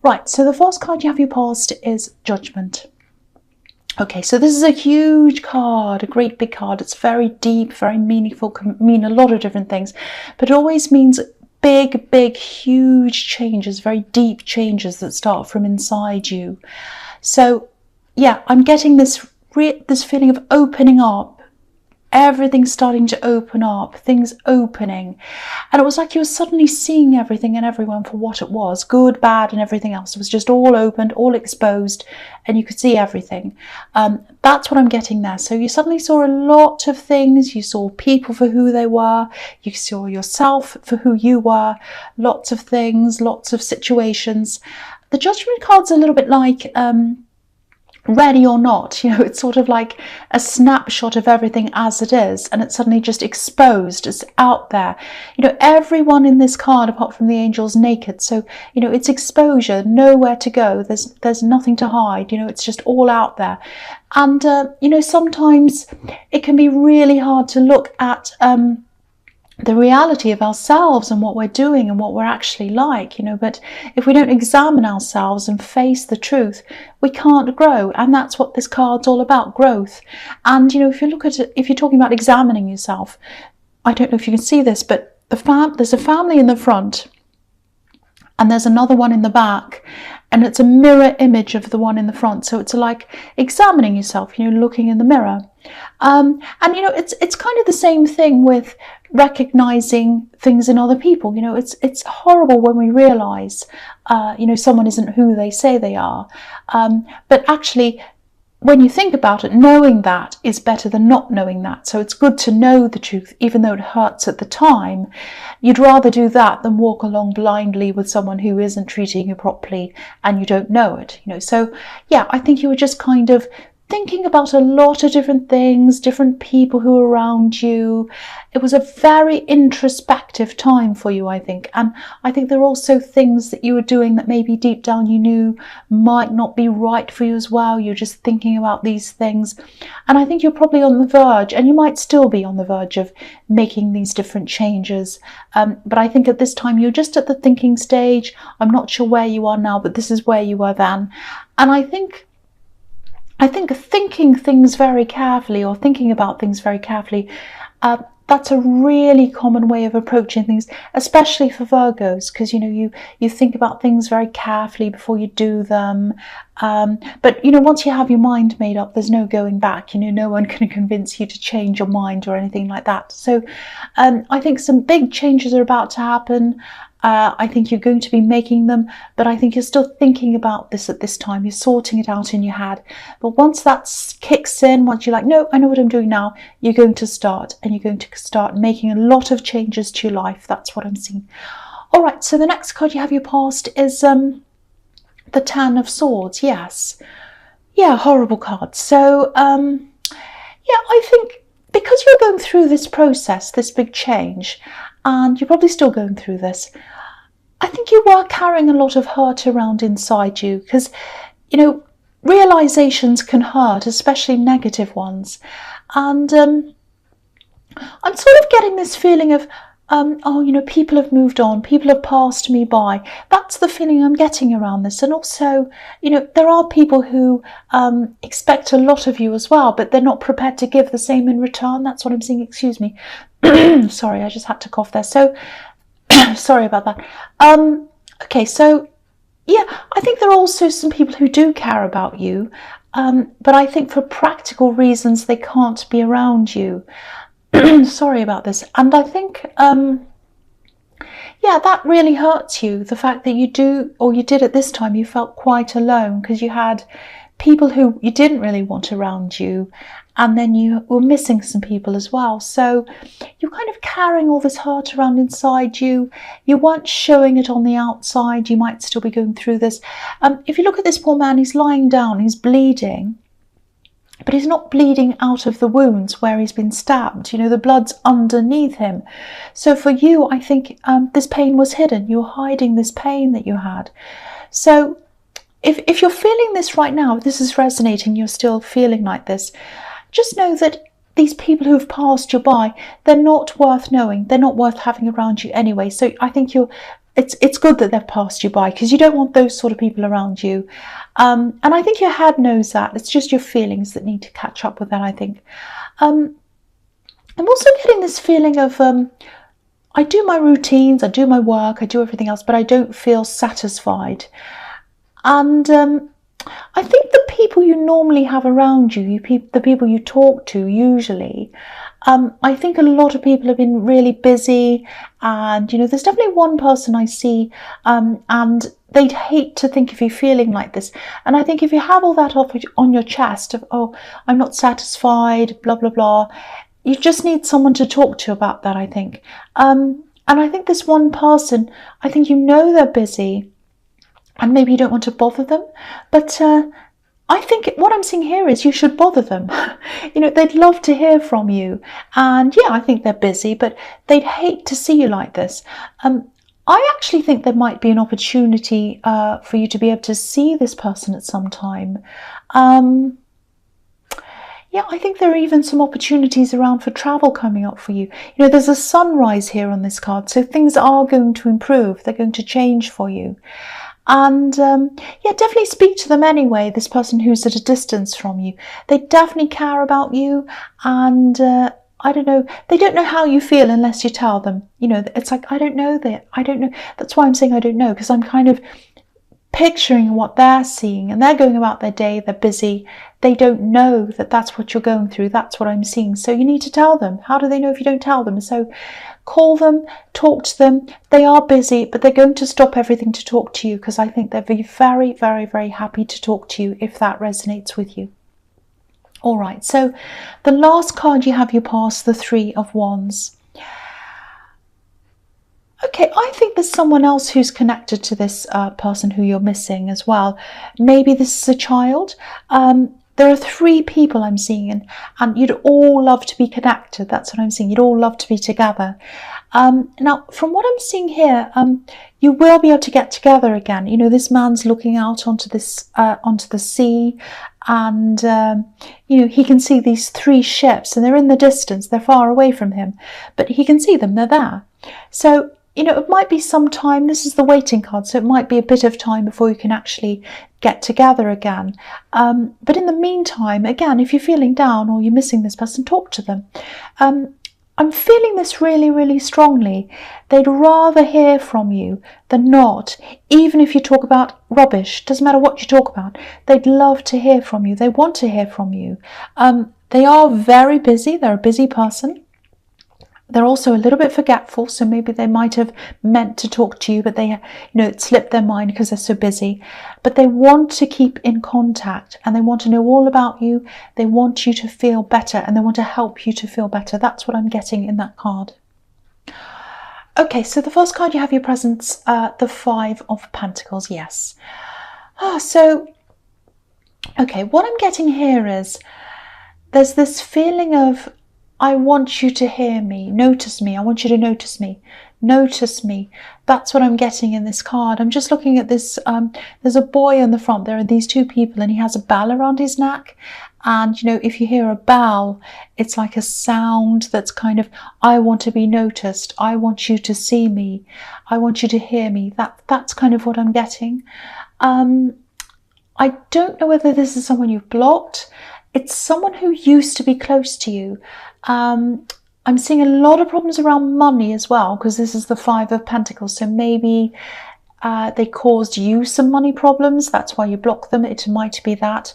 Right, so the first card you have your past is Judgment. Okay, so this is a huge card, a great big card. It's very deep, very meaningful, can mean a lot of different things, but it always means big, huge changes, very deep changes that start from inside you. So yeah, I'm getting this feeling of opening up. Everything's starting to open up, things opening. And it was like you were suddenly seeing everything and everyone for what it was, good, bad, and everything else. It was just all opened, all exposed, and you could see everything. That's what I'm getting there. So you suddenly saw a lot of things. You saw people for who they were. You saw yourself for who you were. Lots of things, lots of situations. The Judgment card's a little bit like ready or not, it's sort of like a snapshot of everything as it is, and it's suddenly just exposed, it's out there. Everyone in this card apart from the angels naked, so it's exposure, nowhere to go, there's nothing to hide, it's just all out there. And sometimes it can be really hard to look at the reality of ourselves and what we're doing and what we're actually like, but if we don't examine ourselves and face the truth, we can't grow. And that's what this card's all about, growth. And if you look at it, if you're talking about examining yourself, I don't know if you can see this, but there's a family in the front and there's another one in the back, and it's a mirror image of the one in the front. So it's like examining yourself, looking in the mirror. And it's kind of the same thing with recognizing things in other people. It's horrible when we realize someone isn't who they say they are, but actually when you think about it, knowing that is better than not knowing that. So it's good to know the truth, even though it hurts at the time. You'd rather do that than walk along blindly with someone who isn't treating you properly and you don't know it. So yeah, I think you were just kind of thinking about a lot of different things, different people who are around you. It was a very introspective time for you, I think. And I think there are also things that you were doing that maybe deep down you knew might not be right for you as well. You're just thinking about these things. And I think you're probably on the verge, and you might still be on the verge of making these different changes. But I think at this time you're just at the thinking stage. I'm not sure where you are now, but this is where you were then. And I think thinking things very carefully, or thinking about things very carefully, that's a really common way of approaching things, especially for Virgos, because you think about things very carefully before you do them. But once you have your mind made up, there's no going back. No one can convince you to change your mind or anything like that. So I think some big changes are about to happen. I think you're going to be making them, but I think you're still thinking about this at this time. You're sorting it out in your head. But once that kicks in, once you're like, no, I know what I'm doing now, you're going to start, and you're going to start making a lot of changes to your life. That's what I'm seeing. All right, so the next card you have your past is the Ten of Swords. Yes. Yeah, horrible card. So, yeah, I think because you're going through this process, this big change, and you're probably still going through this, I think you were carrying a lot of hurt around inside you, because, realizations can hurt, especially negative ones. And I'm sort of getting this feeling of, people have moved on, people have passed me by. That's the feeling I'm getting around this. And also, there are people who expect a lot of you as well, but they're not prepared to give the same in return. That's what I'm seeing. Excuse me. Sorry, I just had to cough there. So, sorry about that. Okay, so, yeah, I think there are also some people who do care about you, but I think for practical reasons they can't be around you. Sorry about this. And I think, yeah, that really hurts you. The fact that you did at this time, you felt quite alone because you had people who you didn't really want around you, and then you were missing some people as well. So you're kind of carrying all this hurt around inside you. You weren't showing it on the outside. You might still be going through this. If you look at this poor man, he's lying down, he's bleeding. But he's not bleeding out of the wounds where he's been stabbed. The blood's underneath him. So for you, I think this pain was hidden. You're hiding this pain that you had. So if you're feeling this right now, if this is resonating, you're still feeling like this, just know that these people who have passed you by, they're not worth knowing. They're not worth having around you anyway. So I think you're it's good that they've passed you by, because you don't want those sort of people around you. And I think your head knows that. It's just your feelings that need to catch up with that, I think. I'm also getting this feeling of I do my routines, I do my work, I do everything else, but I don't feel satisfied. And I think the people you normally have around you, the people you talk to usually, I think a lot of people have been really busy, and there's definitely one person I see, and they'd hate to think of you feeling like this. And I think if you have all that off on your chest of, oh, I'm not satisfied, blah blah blah, you just need someone to talk to about that, I think. And I think this one person, I think they're busy, and maybe you don't want to bother them, but I think what I'm seeing here is you should bother them. They'd love to hear from you, and yeah, I think they're busy, but they'd hate to see you like this. I actually think there might be an opportunity for you to be able to see this person at some time. Yeah, I think there are even some opportunities around for travel coming up for you. There's a sunrise here on this card, so things are going to improve. They're going to change for you. And yeah, definitely speak to them anyway, this person who's at a distance from you. They definitely care about you, and I don't know, they don't know how you feel unless you tell them. It's like, I don't know that. I don't know. That's why I'm saying I don't know, because I'm kind of picturing what they're seeing, and they're going about their day, they're busy. They don't know that that's what you're going through. That's what I'm seeing. So you need to tell them. How do they know if you don't tell them? So call them, talk to them. They are busy, but they're going to stop everything to talk to you, because I think they'd be very, very, very happy to talk to you if that resonates with you. All right, so the last card you have your past, the Three of Wands. Okay, I think there's someone else who's connected to this person who you're missing as well. Maybe this is a child. There are three people I'm seeing, and you'd all love to be connected. That's what I'm seeing. You'd all love to be together. Now, from what I'm seeing here, you will be able to get together again. This man's looking out onto the sea, and he can see these three ships, and they're in the distance. They're far away from him, but he can see them. They're there. So it might be some time. This is the waiting card, so it might be a bit of time before you can actually get together again. But in the meantime, again, if you're feeling down or you're missing this person, talk to them. I'm feeling this really, really strongly. They'd rather hear from you than not. Even if you talk about rubbish, doesn't matter what you talk about, they'd love to hear from you. They want to hear from you. They are very busy. They're a busy person. They're also a little bit forgetful, so maybe they might have meant to talk to you, but they, it slipped their mind because they're so busy. But they want to keep in contact, and they want to know all about you. They want you to feel better, and they want to help you to feel better. That's what I'm getting in that card. Okay, so the first card you have your presence, the Five of Pentacles. Yes. Okay, what I'm getting here is there's this feeling of, I want you to hear me, notice me. I want you to notice me. Notice me. That's what I'm getting in this card. I'm just looking at this. There's a boy on the front. There are these two people, and he has a bell around his neck. And, if you hear a bell, it's like a sound that's kind of, I want to be noticed. I want you to see me. I want you to hear me. That's kind of what I'm getting. I don't know whether this is someone you've blocked. It's someone who used to be close to you. I'm seeing a lot of problems around money as well, because this is the Five of Pentacles. So maybe they caused you some money problems. That's why you block them. It might be that.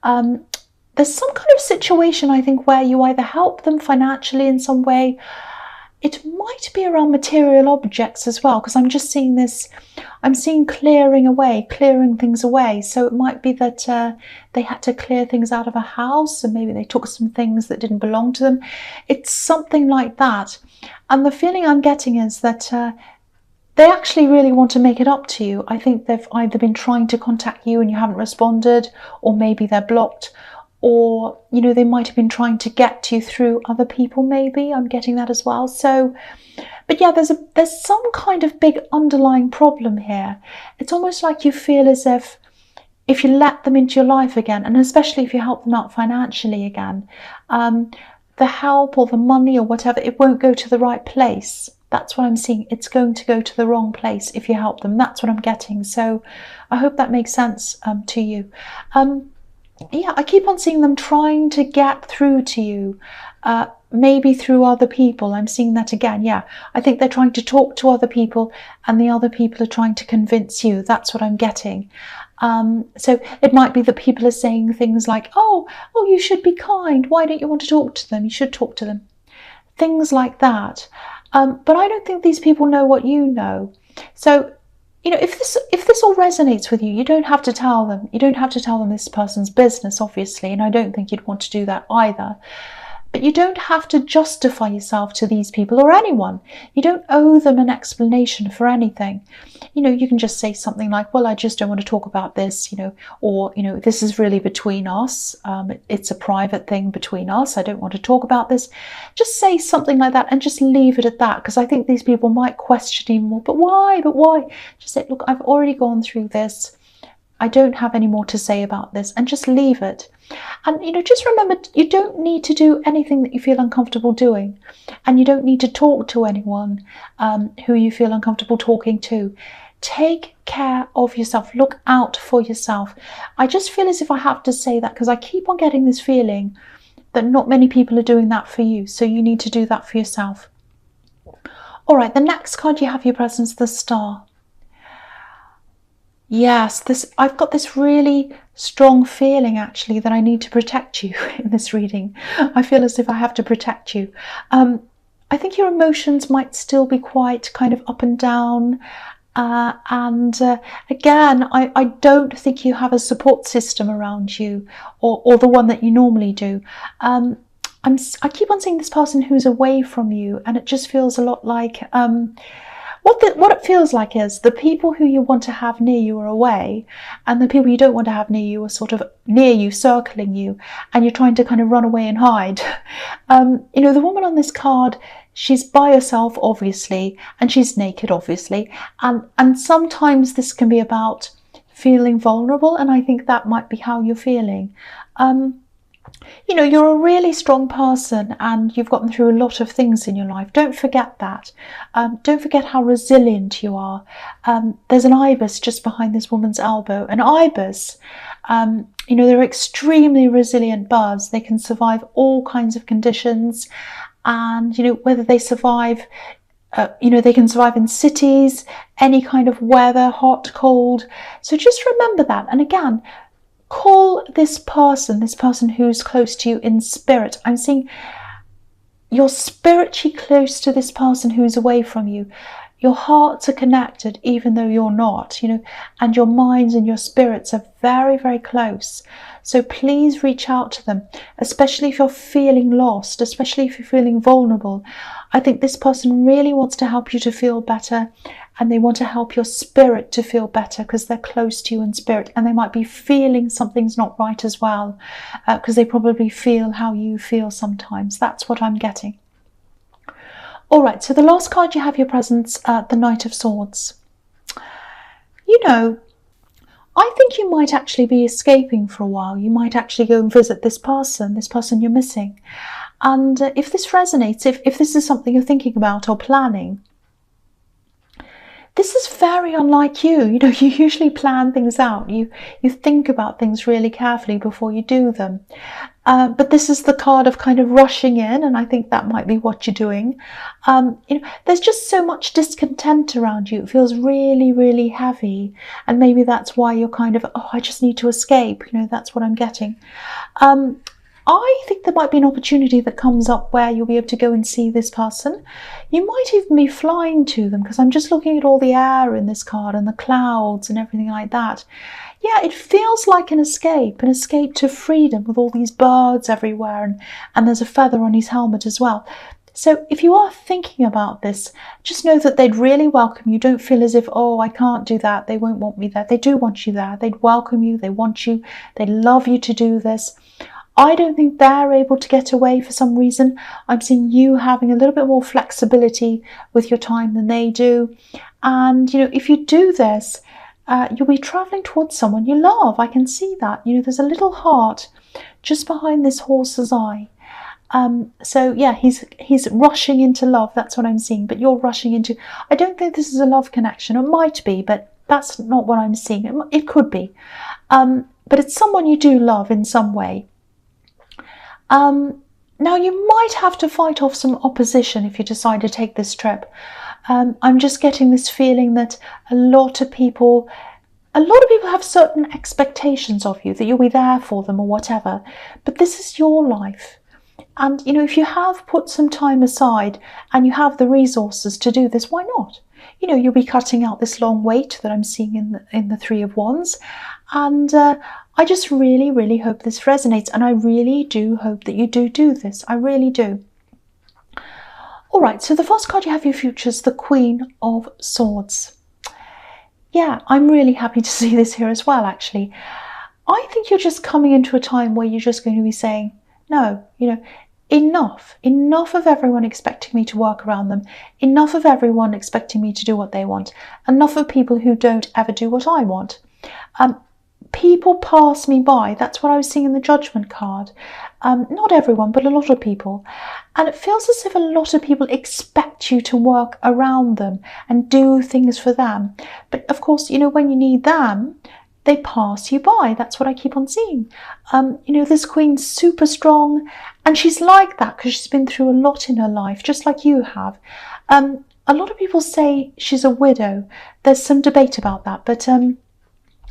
There's some kind of situation, I think, where you either help them financially in some way. It might be around material objects as well, because I'm just seeing this. I'm seeing clearing things away. So it might be that they had to clear things out of a house, and maybe they took some things that didn't belong to them. It's something like that. And the feeling I'm getting is that they actually really want to make it up to you. I think they've either been trying to contact you and you haven't responded, or maybe they're blocked, or they might have been trying to get to you through other people. Maybe I'm getting that as well. So, but yeah, there's some kind of big underlying problem here. It's almost like you feel as if you let them into your life again, and especially if you help them out financially again, the help or the money or whatever, it won't go to the right place. That's what I'm seeing. It's going to go to the wrong place if you help them. That's what I'm getting. So I hope that makes sense to you. Yeah, I keep on seeing them trying to get through to you, maybe through other people. I'm seeing that again. Yeah, I think they're trying to talk to other people and the other people are trying to convince you. That's what I'm getting. So it might be that people are saying things like, oh, you should be kind. Why don't you want to talk to them? You should talk to them. Things like that. But I don't think these people know what you know. So, you know, if this all resonates with you, you don't have to tell them. You don't have to tell them this person's business, obviously, and I don't think you'd want to do that either. But you don't have to justify yourself to these people or anyone. You don't owe them an explanation for anything. You know, you can just say something like, well, I just don't want to talk about this, you know, or, you know, this is really between us. It's a private thing between us. I don't want to talk about this. Just say something like that and just leave it at that, because I think these people might question you more. But why? But why? Just say, look, I've already gone through this. I don't have any more to say about this, and just leave it. And, you know, just remember, you don't need to do anything that you feel uncomfortable doing, and you don't need to talk to anyone who you feel uncomfortable talking to. Take care of yourself. Look out for yourself. I just feel as if I have to say that because I keep on getting this feeling that not many people are doing that for you, so you need to do that for yourself. All right, the next card you have your presence, the Star. Yes, I've got this really strong feeling actually that I need to protect you in this reading. I feel as if I have to protect you. I think your emotions might still be quite kind of up and down. Again, I don't think you have a support system around you or the one that you normally do. I keep on seeing this person who's away from you, and it just feels a lot like... What it feels like is the people who you want to have near you are away, and the people you don't want to have near you are sort of near you, circling you, and you're trying to kind of run away and hide. You know, the woman on this card, she's by herself, obviously, and she's naked, obviously, and sometimes this can be about feeling vulnerable, and I think that might be how you're feeling. You know, you're a really strong person and you've gotten through a lot of things in your life. Don't forget that. Don't forget how resilient you are. There's an ibis just behind this woman's elbow. An ibis, you know, they're extremely resilient birds. They can survive all kinds of conditions. And, you know, whether they survive, you know, they can survive in cities, any kind of weather, hot, cold. So just remember that. And again, call this person who's close to you in spirit. I'm seeing you're spiritually close to this person who's away from you. Your hearts are connected even though you're not, you know, and your minds and your spirits are very, very close. So please reach out to them, especially if you're feeling lost, especially if you're feeling vulnerable. I think this person really wants to help you to feel better, and they want to help your spirit to feel better because they're close to you in spirit, and they might be feeling something's not right as well, because they probably feel how you feel sometimes. That's what I'm getting. All right, so the last card you have your presence, the Knight of Swords. You know, I think you might actually be escaping for a while. You might actually go and visit this person you're missing. And if this resonates, if this is something you're thinking about or planning, this is very unlike you. You know, you usually plan things out. You think about things really carefully before you do them. But this is the card of kind of rushing in, and I think that might be what you're doing. You know, there's just so much discontent around you. It feels really, really heavy. And maybe that's why you're kind of, oh, I just need to escape. You know, that's what I'm getting. I think there might be an opportunity that comes up where you'll be able to go and see this person. You might even be flying to them, because I'm just looking at all the air in this card and the clouds and everything like that. Yeah, it feels like an escape to freedom with all these birds everywhere, and there's a feather on his helmet as well. So if you are thinking about this, just know that they'd really welcome you. Don't feel as if, oh, I can't do that, they won't want me there. They do want you there. They'd welcome you, they want you, they'd love you to do this. I don't think they're able to get away for some reason. I'm seeing you having a little bit more flexibility with your time than they do. And, you know, if you do this, you'll be traveling towards someone you love. I can see that. You know, there's a little heart just behind this horse's eye. So yeah, he's rushing into love. That's what I'm seeing. But you're rushing into. I don't think this is a love connection. It might be, but that's not what I'm seeing. It could be, but it's someone you do love in some way. Now you might have to fight off some opposition if you decide to take this trip. I'm just getting this feeling that a lot of people have certain expectations of you, that you'll be there for them or whatever. But this is your life. And, if you have put some time aside and you have the resources to do this, why not? You'll be cutting out this long wait that I'm seeing in the Three of Wands. And I just really, really hope this resonates. And I really do hope that you do this. I really do. All right, so the first card you have for your future is the Queen of Swords. Yeah, I'm really happy to see this here as well, actually. I think you're just coming into a time where you're just going to be saying, no, enough of everyone expecting me to work around them, enough of everyone expecting me to do what they want, enough of people who don't ever do what I want. People pass me by. That's what I was seeing in the Judgment card. Not everyone, but a lot of people. And it feels as if a lot of people expect you to work around them and do things for them. But of course, when you need them, they pass you by. That's what I keep on seeing. This queen's super strong, and she's like that because she's been through a lot in her life, just like you have. A lot of people say she's a widow. There's some debate about that, but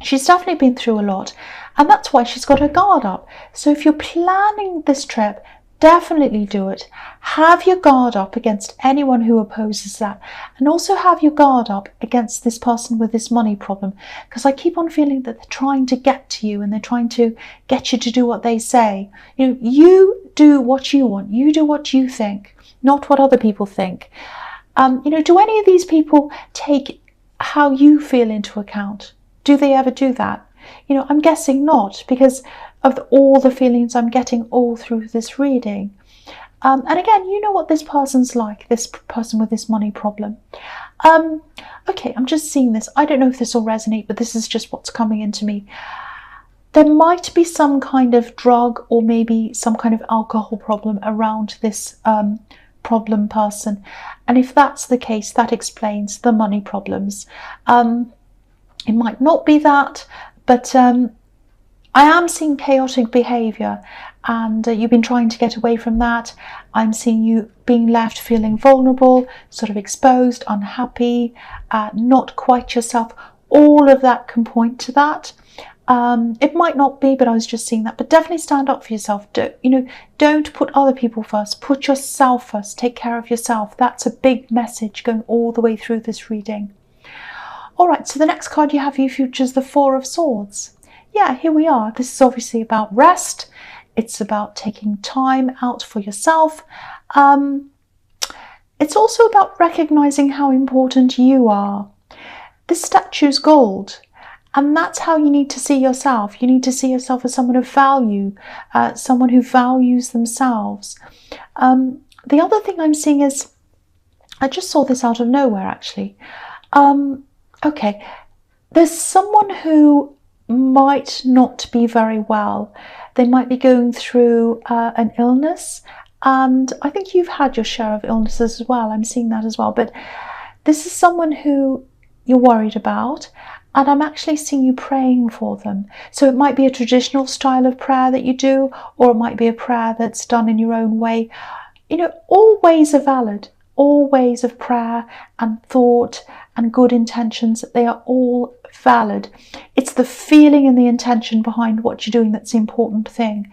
she's definitely been through a lot, and that's why she's got her guard up. So if you're planning this trip, definitely do it. Have your guard up against anyone who opposes that, and also have your guard up against this person with this money problem, because I keep on feeling that they're trying to get to you and they're trying to get you to do what they say. You do what you want. You do what you think, not what other people think. Do any of these people take how you feel into account? Do they ever do that? I'm guessing not, because of all the feelings I'm getting all through this reading. And again, you know what this person's like, this person with this money problem. Okay, I'm just seeing this. I don't know if this will resonate, but this is just what's coming into me. There might be some kind of drug or maybe some kind of alcohol problem around this problem person. And if that's the case, that explains the money problems. It might not be that, but I am seeing chaotic behaviour, and you've been trying to get away from that. I'm seeing you being left feeling vulnerable, sort of exposed, unhappy, not quite yourself. All of that can point to that. It might not be, but I was just seeing that. But definitely stand up for yourself. Don't put other people first. Put yourself first. Take care of yourself. That's a big message going all the way through this reading. All right, so the next card you have for your future is the Four of Swords. Yeah, here we are. This is obviously about rest. It's about taking time out for yourself. It's also about recognizing how important you are. This statue's gold, and that's how you need to see yourself. You need to see yourself as someone of value, someone who values themselves. The other thing I'm seeing is, I just saw this out of nowhere actually. Okay, there's someone who might not be very well. They might be going through an illness, and I think you've had your share of illnesses as well. I'm seeing that as well, but this is someone who you're worried about, and I'm actually seeing you praying for them. So it might be a traditional style of prayer that you do, or it might be a prayer that's done in your own way. All ways are valid. All ways of prayer and thought and good intentions, they are all valid. It's the feeling and the intention behind what you're doing that's the important thing,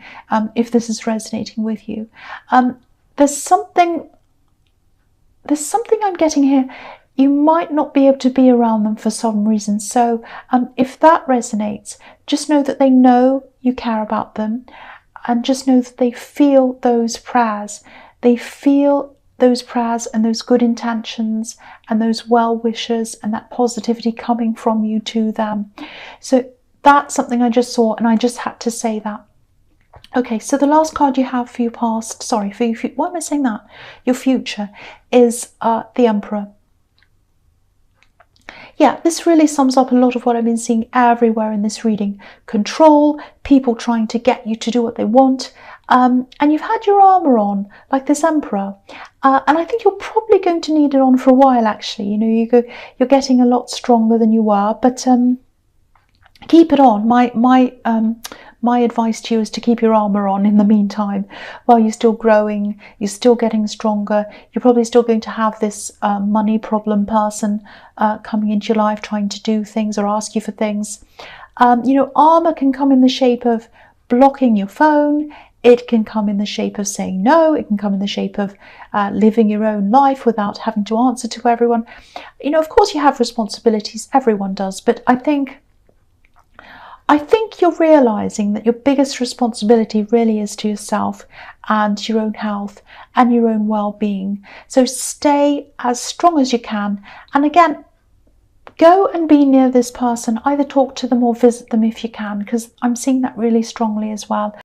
if this is resonating with you. There's something I'm getting here. You might not be able to be around them for some reason. So if that resonates, just know that they know you care about them, and just know that they feel those prayers. They feel those prayers and those good intentions and those well wishes and that positivity coming from you to them. So that's something I just saw, and I just had to say that. Okay, so the last card you have for your past, why am I saying that? Your future is the Emperor. Yeah, this really sums up a lot of what I've been seeing everywhere in this reading. Control, people trying to get you to do what they want, and you've had your armour on, like this Emperor, and I think you're probably going to need it on for a while, actually. You know, you're getting a lot stronger than you were, but keep it on. My advice to you is to keep your armour on in the meantime, while you're still growing, you're still getting stronger. You're probably still going to have this money problem person coming into your life, trying to do things or ask you for things. You know, armour can come in the shape of blocking your phone. It can come in the shape of saying no. It can come in the shape of living your own life without having to answer to everyone. You know, of course you have responsibilities, everyone does, but I think you're realising that your biggest responsibility really is to yourself and your own health and your own well-being. So stay as strong as you can. And again, go and be near this person. Either talk to them or visit them if you can, because I'm seeing that really strongly as well.